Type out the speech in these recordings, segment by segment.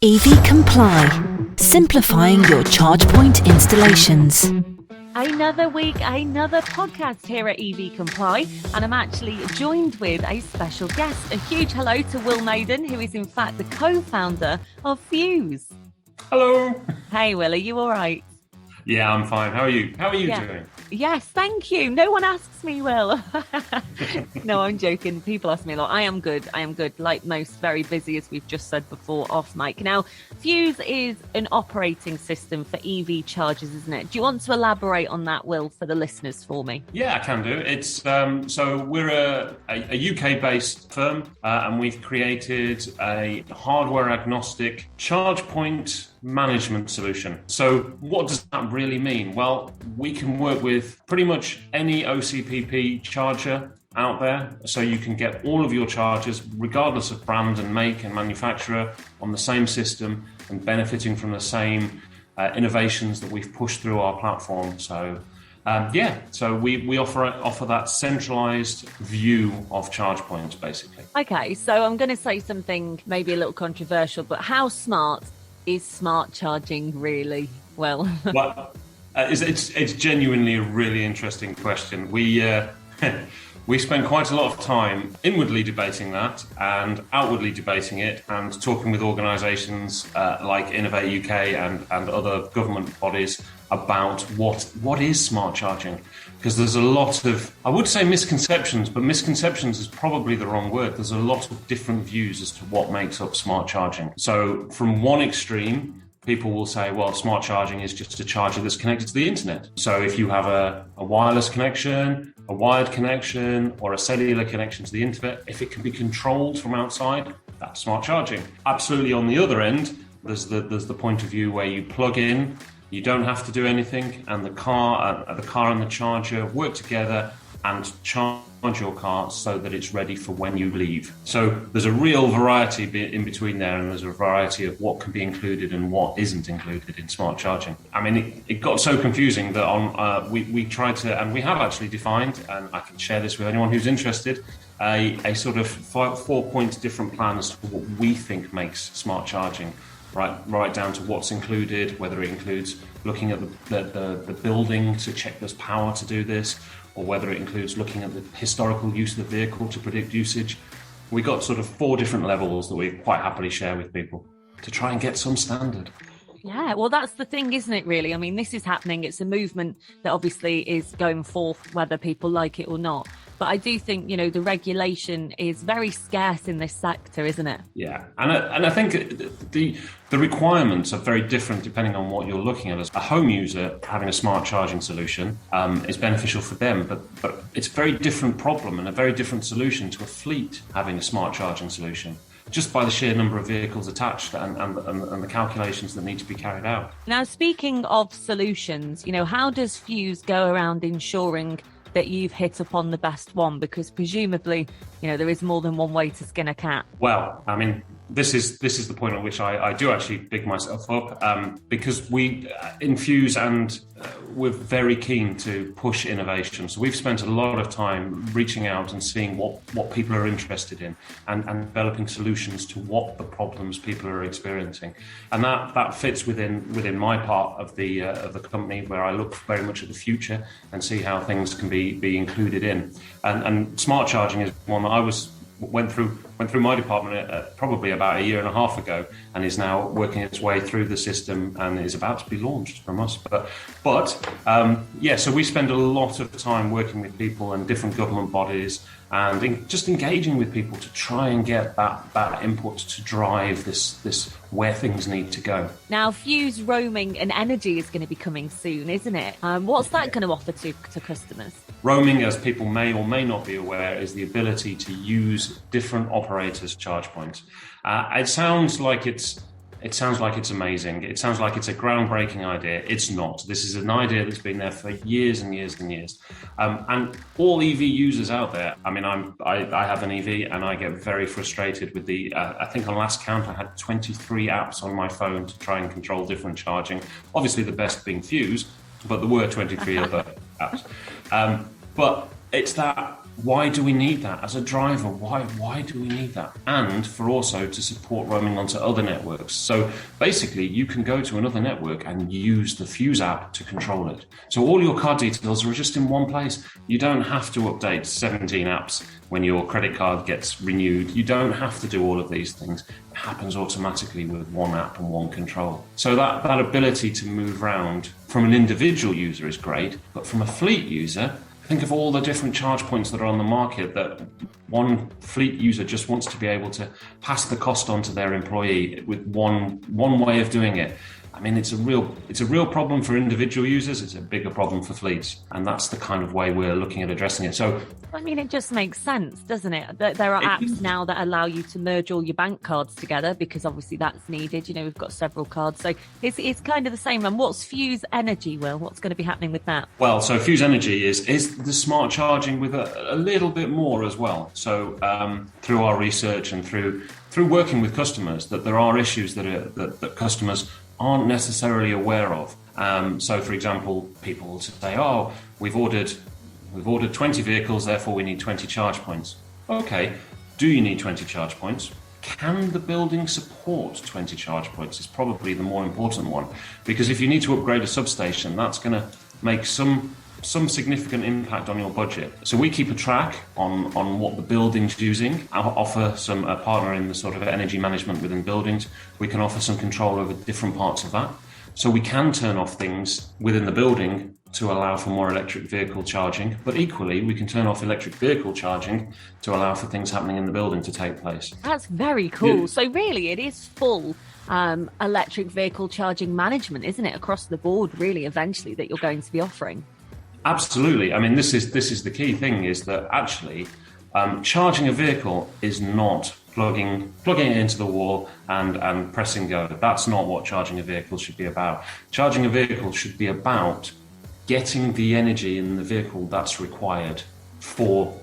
EV Comply, simplifying your charge point installations. Another week, another podcast here at EV Comply, and I'm actually joined with a special guest. A huge hello to Will Maden, who is in fact the co-founder of Fuuse. Hello. Hey Will, are you all right? Yeah, I'm fine. How are you? How are you doing? Yes, thank you. No one asks me, Will. No, I'm joking. People ask me a lot. I am good. Like most, very busy, as we've just said before, off mic. Now, Fuuse is an operating system for EV chargers, isn't it? Do you want to elaborate on that, Will, for the listeners for me? Yeah, I can do. It's so we're a UK-based firm, and we've created a hardware-agnostic charge point management solution. So what does that really mean? Well, we can work with pretty much any OCPP charger out there. So you can get all of your chargers, regardless of brand and make and manufacturer, on the same system and benefiting from the same innovations that we've pushed through our platform. So so we offer that centralized view of charge points, basically. Okay, so I'm going to say something maybe a little controversial, but how smart is smart charging really? Well, it's genuinely a really interesting question. We spend quite a lot of time inwardly debating that and outwardly debating it and talking with organisations like Innovate UK and other government bodies about what is smart charging. Because there's a lot of, I would say misconceptions, but misconceptions is probably the wrong word. There's a lot of different views as to what makes up smart charging. So from one extreme, people will say, well, smart charging is just a charger that's connected to the internet. So if you have a wireless connection, a wired connection, or a cellular connection to the internet, if it can be controlled from outside, that's smart charging. Absolutely on the other end, there's the point of view where you plug in, you don't have to do anything, and the car and the charger work together and charge your car so that it's ready for when you leave. So there's a real variety in between there, and there's a variety of what can be included and what isn't included in smart charging. I mean, it got so confusing that we tried to, and we have actually defined, and I can share this with anyone who's interested, a sort of 4-point different plan as to what we think makes smart charging. Right down to what's included, whether it includes looking at the building to check there's power to do this, or whether it includes looking at the historical use of the vehicle to predict usage. We got sort of 4 different levels that we quite happily share with people to try and get some standard. Yeah, well, that's the thing, isn't it, really? I mean, this is happening. It's a movement that obviously is going forth, whether people like it or not. But I do think, the regulation is very scarce in this sector, isn't it? Yeah, and I think the requirements are very different depending on what you're looking at. As a home user, having a smart charging solution is beneficial for them, but it's a very different problem and a very different solution to a fleet having a smart charging solution, just by the sheer number of vehicles attached and the calculations that need to be carried out. Now, speaking of solutions, how does Fuuse go around ensuring that you've hit upon the best one? Because presumably, there is more than one way to skin a cat. Well, I mean, this is the point at which I do actually big myself up, because we in Fuuse and we're very keen to push innovation. So we've spent a lot of time reaching out and seeing what people are interested in and developing solutions to what the problems people are experiencing. And that fits within my part of the company, where I look very much at the future and see how things can be included in. And smart charging is one that went through my department probably about a year and a half ago, and is now working its way through the system and is about to be launched from us. So we spend a lot of time working with people and different government bodies and just engaging with people to try and get that input to drive this where things need to go. Now, Fuuse roaming and energy is going to be coming soon, isn't it? What's that going to offer to customers? Roaming, as people may or may not be aware, is the ability to use different operators' charge points. It sounds like it's amazing. It sounds like it's a groundbreaking idea. It's not. This is an idea that's been there for years and years and years. And all EV users out there, I mean, I have an EV and I get very frustrated with I think on last count, I had 23 apps on my phone to try and control different charging. Obviously the best being Fuuse, but there were 23 other apps. But it's that why do we need that as a driver? Why do we need that? And for also to support roaming onto other networks. So basically, you can go to another network and use the Fuuse app to control it. So all your card details are just in one place. You don't have to update 17 apps when your credit card gets renewed. You don't have to do all of these things. It happens automatically with one app and one control. So that ability to move around from an individual user is great, but from a fleet user, think of all the different charge points that are on the market that one fleet user just wants to be able to pass the cost on to their employee with one way of doing it. I mean, it's a real problem for individual users. It's a bigger problem for fleets, and that's the kind of way we're looking at addressing it. So, I mean, it just makes sense, doesn't it? There are apps now that allow you to merge all your bank cards together because obviously that's needed. You know, we've got several cards, so it's kind of the same. And what's Fuuse Energy, Will? What's going to be happening with that? Well, so Fuuse Energy is the smart charging with a little bit more as well. So through our research and through working with customers, that there are issues that customers aren't necessarily aware of. So, for example, people will say, "Oh, we've ordered 20 vehicles, therefore we need 20 charge points." Okay, do you need 20 charge points? Can the building support 20 charge points is probably the more important one, because if you need to upgrade a substation, that's going to make some significant impact on your budget. So we keep a track on what the building's using. I'll offer a partner in the sort of energy management within buildings. We can offer some control over different parts of that. So we can turn off things within the building to allow for more electric vehicle charging, but equally we can turn off electric vehicle charging to allow for things happening in the building to take place. That's very cool. Yeah. So really it is full electric vehicle charging management, isn't it, across the board, really, eventually, that you're going to be offering? Absolutely. I mean, this is the key thing, is that actually charging a vehicle is not plugging it into the wall and pressing go. That's not what charging a vehicle should be about. Charging a vehicle should be about getting the energy in the vehicle that's required for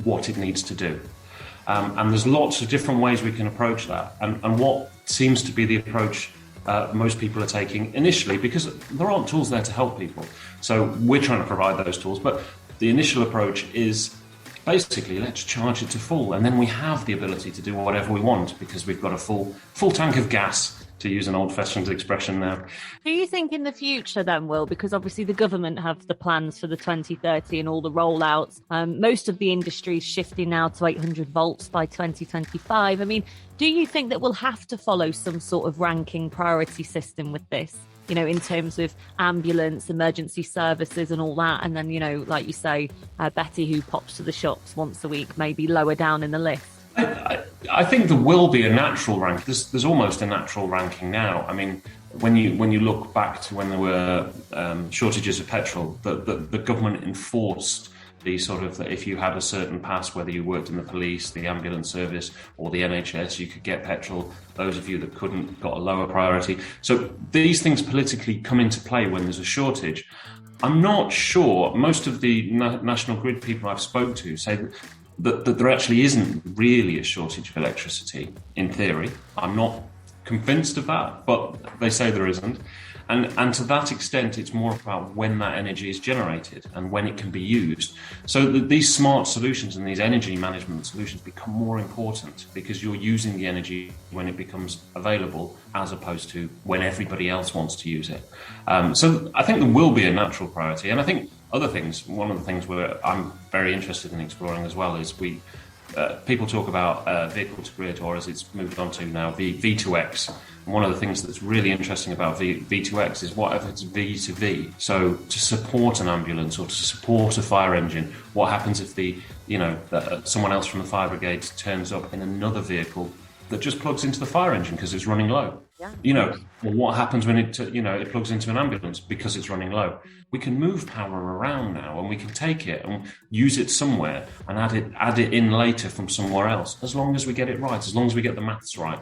what it needs to do. And there's lots of different ways we can approach that. And what seems to be the approach most people are taking initially, because there aren't tools there to help people. So we're trying to provide those tools. But the initial approach is basically, let's charge it to full. And then we have the ability to do whatever we want because we've got a full tank of gas, to use an old-fashioned expression now. Do you think in the future then, Will, because obviously the government have the plans for the 2030 and all the rollouts, most of the industry is shifting now to 800 volts by 2025. I mean, do you think that we'll have to follow some sort of ranking priority system with this? You know, in terms of ambulance, emergency services and all that. And then, you know, like you say, Betty, who pops to the shops once a week, maybe lower down in the list. I think there will be a natural rank. There's almost a natural ranking now. I mean, when you look back to when there were shortages of petrol, the government enforced the sort of, that if you had a certain pass, whether you worked in the police, the ambulance service, or the NHS, you could get petrol. Those of you that couldn't got a lower priority. So these things politically come into play when there's a shortage. I'm not sure. Most of the National Grid people I've spoke to say that there actually isn't really a shortage of electricity, in theory. I'm not convinced of that, but they say there isn't. And to that extent, it's more about when that energy is generated and when it can be used. So these smart solutions and these energy management solutions become more important because you're using the energy when it becomes available as opposed to when everybody else wants to use it. So I think there will be a natural priority. And I think other things, one of the things where I'm very interested in exploring as well is people talk about vehicle to grid, or as it's moved on to now, V2X. And one of the things that's really interesting about V2X is what if it's V to V. So to support an ambulance or to support a fire engine, what happens if someone else from the fire brigade turns up in another vehicle that just plugs into the fire engine because it's running low? Yeah. Well, what happens when it plugs into an ambulance because it's running low? We can move power around now, and we can take it and use it somewhere and add it in later from somewhere else, as long as we get it right, as long as we get the maths right.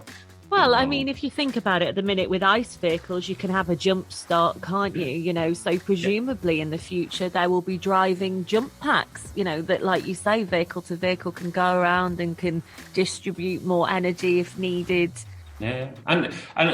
Well, I mean, if you think about it, at the minute with ICE vehicles, you can have a jump start, can't you? You know, so presumably in the future, there will be driving jump packs, you know, that, like you say, vehicle to vehicle can go around and can distribute more energy if needed. Yeah, and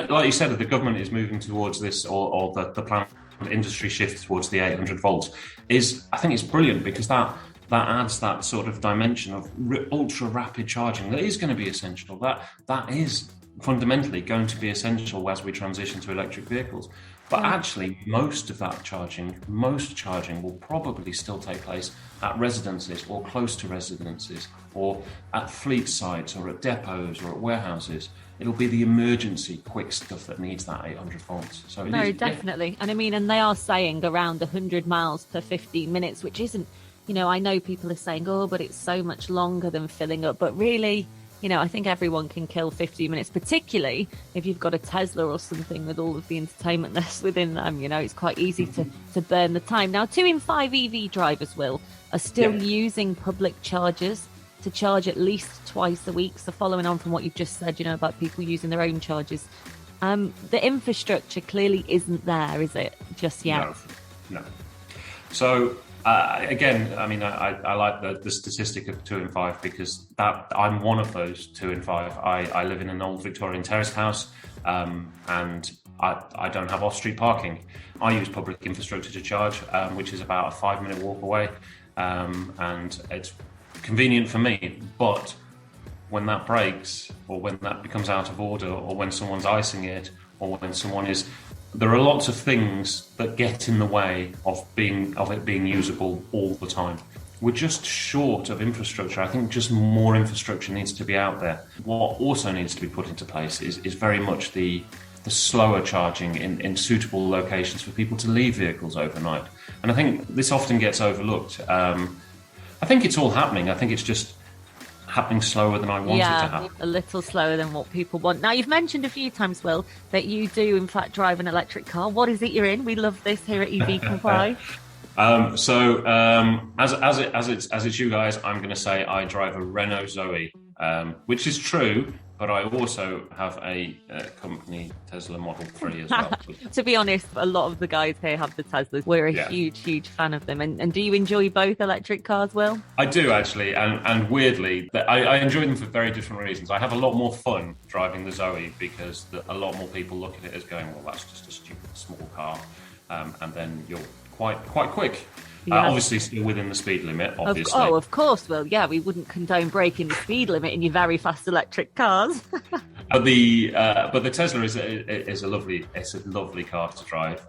like you said, the government is moving towards this, or the plan industry shift towards the 800 volts I think it's brilliant, because that that adds that sort of dimension of ultra rapid charging that is going to be essential. That is fundamentally going to be essential as we transition to electric vehicles. But actually, most charging will probably still take place at residences or close to residences, or at fleet sites, or at depots, or at warehouses. It'll be the emergency quick stuff that needs that 800 volts. So no, definitely. Yeah. And I mean, and they are saying around 100 miles per 15 minutes, which isn't, I know people are saying, oh, but it's so much longer than filling up. But really, I think everyone can kill 15 minutes, particularly if you've got a Tesla or something with all of the entertainment that's within them. It's quite easy to burn the time. Now, 2 in 5 EV drivers, Will, are still using public chargers to charge at least twice a week. So following on from what you've just said, about people using their own chargers, the infrastructure clearly isn't there, is it, just yet? No. So again, I mean, I like the statistic of 2 in 5 because I'm one of those 2 in 5. I live in an old Victorian terraced house, and I don't have off-street parking. I use public infrastructure to charge, which is about a 5-minute walk away, and it's convenient for me. But when that breaks, or when that becomes out of order, or when someone's icing it, or when there are lots of things that get in the way of it being usable all the time. We're just short of infrastructure. I think just more infrastructure needs to be out there. What also needs to be put into place is very much the slower charging in suitable locations for people to leave vehicles overnight. And I think this often gets overlooked. I think it's all happening. I think it's just happening slower than I want it to happen. A little slower than what people want. Now, you've mentioned a few times, Will, that you do in fact drive an electric car. What is it you're in? We love this here at EV Comply. As it's you guys, I'm going to say I drive a Renault Zoe, which is true. But I also have a company Tesla Model 3 as well. To be honest, a lot of the guys here have the Teslas. We're a huge fan of them. And do you enjoy both electric cars, Will? I do, actually. And weirdly, I enjoy them for very different reasons. I have a lot more fun driving the Zoe because a lot more people look at it as going, well, that's just a stupid small car. And then you're quite quick. Obviously still within the speed limit, obviously. Of course, Will. Yeah, we wouldn't condone breaking the speed limit in your very fast electric cars. But the Tesla is a lovely car to drive.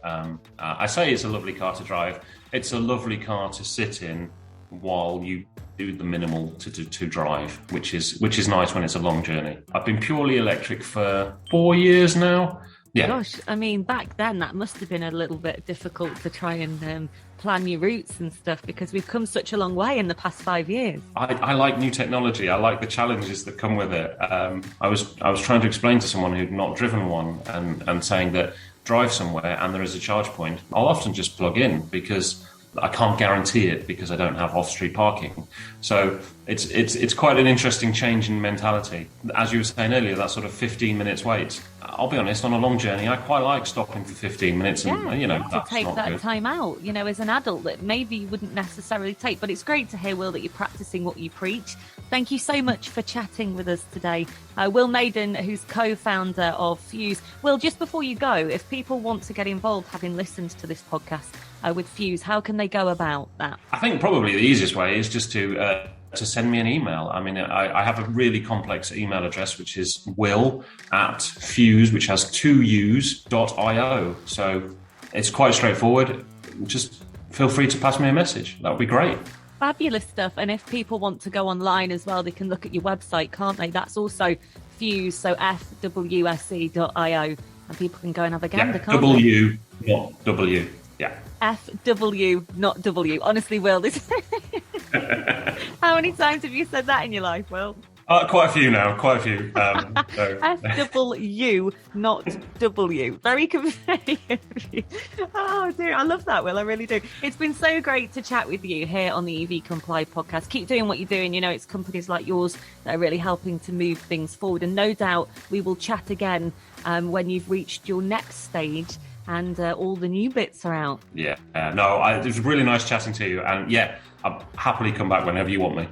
I say it's a lovely car to drive. It's a lovely car to sit in while you do the minimal to drive, which is nice when it's a long journey. I've been purely electric for 4 years now. Yeah. Gosh, I mean, back then that must have been a little bit difficult to try and plan your routes and stuff because we've come such a long way in the past 5 years. I like new technology. I like the challenges that come with it. I was trying to explain to someone who'd not driven one and saying that drive somewhere and there is a charge point. I'll often just plug in because I can't guarantee it because I don't have off-street parking. So it's quite an interesting change in mentality. As you were saying earlier, that sort of 15 minutes wait. I'll be honest, on a long journey, I quite like stopping for 15 minutes and, that's to take not that good. time out, as an adult that maybe you wouldn't necessarily take. But it's great to hear, Will, that you're practicing what you preach. Thank you so much for chatting with us today. Will Maden, who's co-founder of Fuuse. Will, just before you go, if people want to get involved, having listened to this podcast with Fuuse, how can they go about that? I think probably the easiest way is just to send me an email. I mean, I have a really complex email address, which is will@fuuse, which has 2 U's.io. So it's quite straightforward. Just feel free to pass me a message. That would be great. Fabulous stuff. And if people want to go online as well, they can look at your website, can't they? That's also Fuuse, so fwse.io. And people can go and have a gander, can't they? W, not W. Yeah. FW, not W. Honestly, Will, this... How many times have you said that in your life, Will? Quite a few now, quite a few. FW, not W. Very convenient. Oh, dear. I love that, Will. I really do. It's been so great to chat with you here on the EV Comply podcast. Keep doing what you're doing. It's companies like yours that are really helping to move things forward. And no doubt we will chat again when you've reached your next stage and all the new bits are out. Yeah. It was really nice chatting to you. And I'll happily come back whenever you want me.